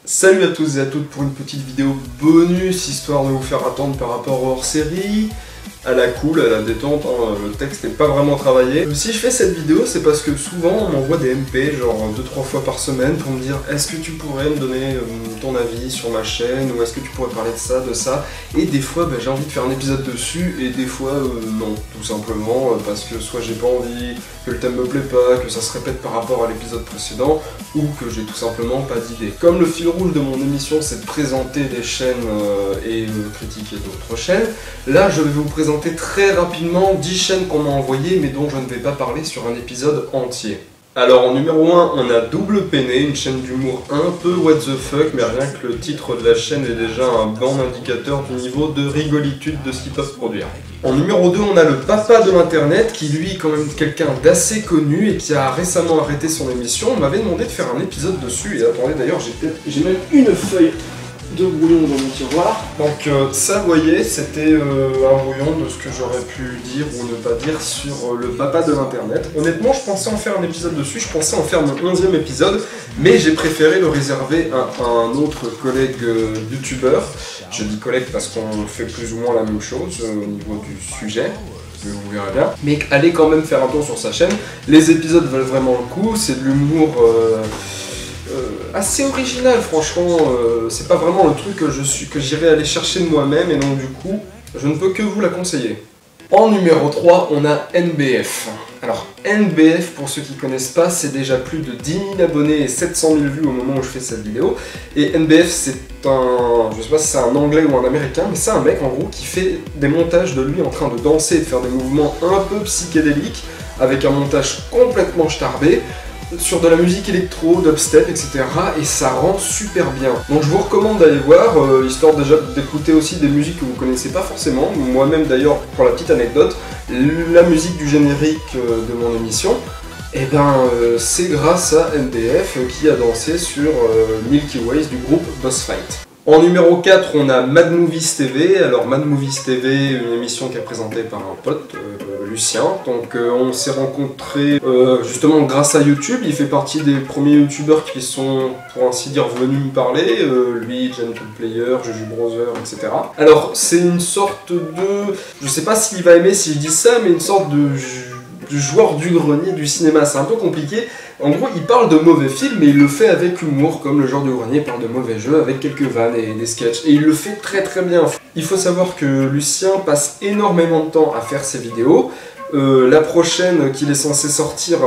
Salut à tous et à toutes pour une petite vidéo bonus, histoire de vous faire attendre par rapport au hors-série. À la cool, à la détente, hein, le texte n'est pas vraiment travaillé. Si je fais cette vidéo, c'est parce que souvent on m'envoie des MP, genre 2-3 fois par semaine, pour me dire est-ce que tu pourrais me donner ton avis sur ma chaîne, ou est-ce que tu pourrais parler de ça, de ça. Et des fois j'ai envie de faire un épisode dessus, et des fois non, tout simplement parce que soit j'ai pas envie, que le thème me plaît pas, que ça se répète par rapport à l'épisode précédent, ou que j'ai tout simplement pas d'idée. Comme le fil rouge de mon émission c'est de présenter des chaînes et critiquer d'autres chaînes, là je vais vous présenter très rapidement 10 chaînes qu'on m'a envoyées mais dont je ne vais pas parler sur un épisode entier. Alors en numéro 1, on a Double Peiné, une chaîne d'humour un peu what the fuck, mais rien que le titre de la chaîne est déjà un bon indicateur du niveau de rigolitude de ce qu'ils peuvent produire. En numéro 2, on a le papa de l'internet, qui lui est quand même quelqu'un d'assez connu et qui a récemment arrêté son émission. On m'avait demandé de faire un épisode dessus, et attendez d'ailleurs, j'ai même une feuille de brouillon dans mon tiroir. Donc ça, vous voyez, c'était un brouillon de ce que j'aurais pu dire ou ne pas dire sur le papa de l'internet. Honnêtement, je pensais en faire un épisode dessus, je pensais en faire mon 11e épisode, mais j'ai préféré le réserver à un autre collègue youtubeur. Je dis collègue parce qu'on fait plus ou moins la même chose au niveau du sujet. Vous verrez bien. Mais allez quand même faire un tour sur sa chaîne. Les épisodes valent vraiment le coup, c'est de l'humour assez original, franchement. C'est pas vraiment le truc que j'irai aller chercher de moi-même, et donc du coup, je ne peux que vous la conseiller. En numéro 3, on a NBF. Alors, NBF, pour ceux qui ne connaissent pas, c'est déjà plus de 10 000 abonnés et 700 000 vues au moment où je fais cette vidéo. Et NBF, c'est je sais pas si c'est un anglais ou un américain, mais c'est un mec en gros qui fait des montages de lui en train de danser et de faire des mouvements un peu psychédéliques, avec un montage complètement starbé, sur de la musique électro, dubstep, etc. et ça rend super bien. Donc je vous recommande d'aller voir, histoire déjà d'écouter aussi des musiques que vous connaissez pas forcément. Moi-même d'ailleurs, pour la petite anecdote, la musique du générique de mon émission, et c'est grâce à NBF qui a dansé sur Milky Ways du groupe Boss Fight. En numéro 4, on a Mad Movies TV. Alors Mad Movies TV, une émission qui est présentée par un pote, Lucien. Donc on s'est rencontrés justement grâce à YouTube. Il fait partie des premiers youtubeurs qui sont, pour ainsi dire, venus me parler. Lui, Gentle Player, Jujubrother, etc. Alors c'est une sorte de... Je sais pas s'il va aimer si je dis ça, mais une sorte de joueur du grenier du cinéma. C'est un peu compliqué. En gros, il parle de mauvais films, mais il le fait avec humour, comme le joueur du grenier parle de mauvais jeux, avec quelques vannes et des sketchs. Et il le fait très très bien. Il faut savoir que Lucien passe énormément de temps à faire ses vidéos. La prochaine qu'il est censé sortir,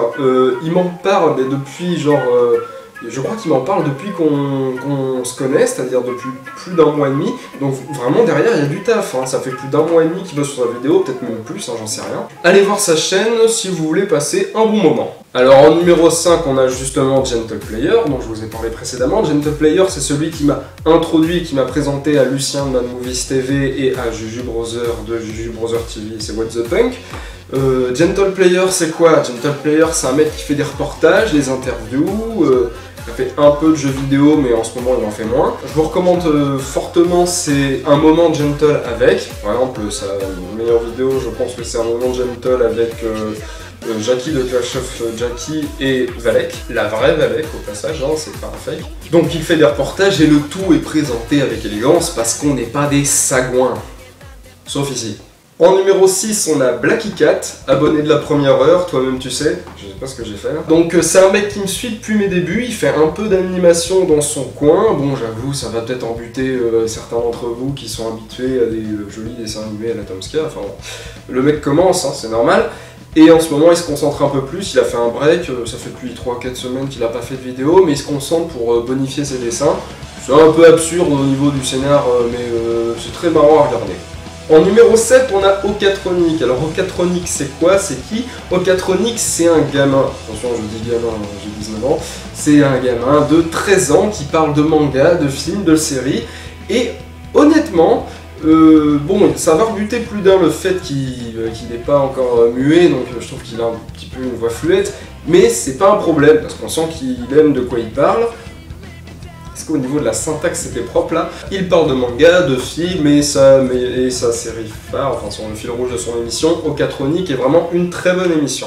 il m'en parle depuis genre... je crois qu'il m'en parle depuis qu'on se connaît, c'est-à-dire depuis plus d'un mois et demi. Donc vraiment derrière il y a du taf, hein. Ça fait plus d'un mois et demi qu'il bosse sur sa vidéo, peut-être même plus, hein, j'en sais rien. Allez voir sa chaîne si vous voulez passer un bon moment. Alors en numéro 5, on a justement Gentle Player, dont je vous ai parlé précédemment. Gentle Player, c'est celui qui m'a introduit, qui m'a présenté à Lucien de Mad Movies TV et à Jujubrother de Jujubrother TV, c'est What the Punk. Gentle Player, c'est quoi? Gentle Player, c'est un mec qui fait des reportages, des interviews, il fait un peu de jeux vidéo, mais en ce moment il en fait moins. Je vous recommande fortement, c'est un moment Gentle avec. Par exemple, sa meilleure vidéo, je pense que c'est un moment Gentle avec Jackie de Clash of Jackie et Valek. La vraie Valek au passage, hein, c'est pas un fake. Donc il fait des reportages et le tout est présenté avec élégance parce qu'on n'est pas des sagouins. Sauf ici. En numéro 6, on a Blacky Cat, abonné de la première heure, toi-même tu sais, je sais pas ce que j'ai fait là. Donc c'est un mec qui me suit depuis mes débuts, il fait un peu d'animation dans son coin. Bon, j'avoue, ça va peut-être embuter certains d'entre vous qui sont habitués à des jolis dessins animés à la Tomska. Enfin bon, le mec commence, hein, c'est normal. Et en ce moment, il se concentre un peu plus, il a fait un break, ça fait depuis 3-4 semaines qu'il n'a pas fait de vidéo, mais il se concentre pour bonifier ses dessins. C'est un peu absurde au niveau du scénar, mais c'est très marrant à regarder. En numéro 7, on a Ocatronic. Alors Ocatronic, c'est quoi? C'est qui? Ocatronic, c'est un gamin. Attention, je dis gamin, j'ai 19 ans. C'est un gamin de 13 ans qui parle de manga, de films, de séries. Et honnêtement, bon, ça va rebuter plus d'un le fait qu'il n'est pas encore muet, donc je trouve qu'il a un petit peu une voix fluette. Mais c'est pas un problème, parce qu'on sent qu'il aime de quoi il parle. Est-ce qu'au niveau de la syntaxe c'était propre là? Il parle de manga, de films et sa série phare, enfin sur le fil rouge de son émission, Ocatronic est vraiment une très bonne émission.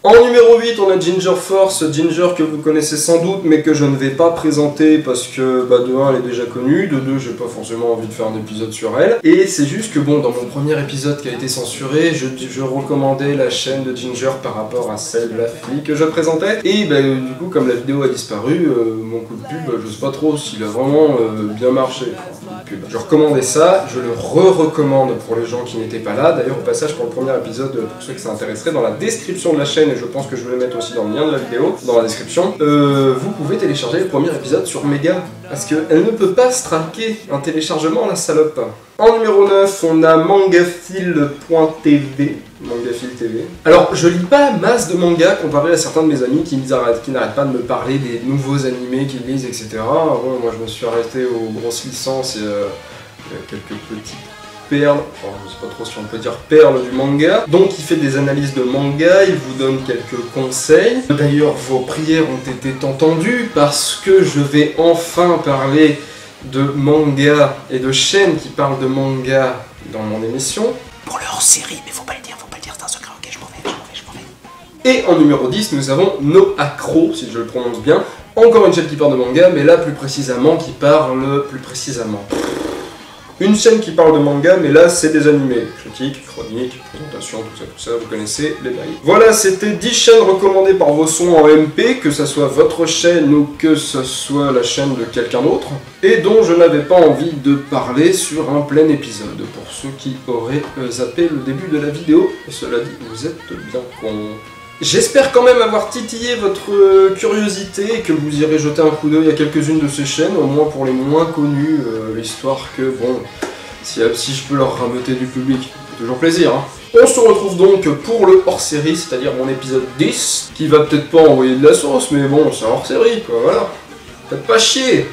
En numéro 8, on a Ginger Force, Ginger que vous connaissez sans doute, mais que je ne vais pas présenter parce que, de 1, elle est déjà connue, de 2, j'ai pas forcément envie de faire un épisode sur elle. Et c'est juste que, bon, dans mon premier épisode qui a été censuré, je recommandais la chaîne de Ginger par rapport à celle de la fille que je présentais. Et du coup, comme la vidéo a disparu, mon coup de pub, je sais pas trop s'il a vraiment bien marché. Je recommandais ça, je le recommande pour les gens qui n'étaient pas là. D'ailleurs, au passage, pour le premier épisode, pour ceux que ça intéresserait, dans la description de la chaîne, et je pense que je vais le mettre aussi dans le lien de la vidéo, dans la description, vous pouvez télécharger le premier épisode sur Mega, parce qu'elle ne peut pas se traquer un téléchargement, la salope. En numéro 9, on a Mangafil.tv. Mangafil TV. Alors, je lis pas masse de mangas comparé à certains de mes amis qui n'arrêtent pas de me parler des nouveaux animés qu'ils lisent, etc. Bon, moi, je me suis arrêté aux grosses licences et quelques petites perles, enfin, je sais pas trop si on peut dire perles du manga. Donc, il fait des analyses de manga, il vous donne quelques conseils. D'ailleurs, vos prières ont été entendues parce que je vais enfin parler de manga et de chaînes qui parlent de manga dans mon émission. Pour le hors-série, mais faut pas le dire, c'est un secret, ok, je m'en vais. Et en numéro 10, nous avons No Acro, si je le prononce bien. Encore une chaîne qui parle de manga, mais là plus précisément une chaîne qui parle de manga, mais là c'est des animés. Critique, chronique, présentation, tout ça, vous connaissez les bails. Voilà, c'était 10 chaînes recommandées par vos sons en MP, que ça soit votre chaîne ou que ce soit la chaîne de quelqu'un d'autre, et dont je n'avais pas envie de parler sur un plein épisode, pour ceux qui auraient zappé le début de la vidéo. Et cela dit, vous êtes bien cons. J'espère quand même avoir titillé votre curiosité et que vous irez jeter un coup d'œil à quelques-unes de ces chaînes, au moins pour les moins connues, histoire que, bon, si je peux leur rameuter du public, ça fait toujours plaisir, hein. On se retrouve donc pour le hors-série, c'est-à-dire mon épisode 10, qui va peut-être pas envoyer de la sauce, mais bon, c'est un hors-série, quoi, voilà. Faites pas chier.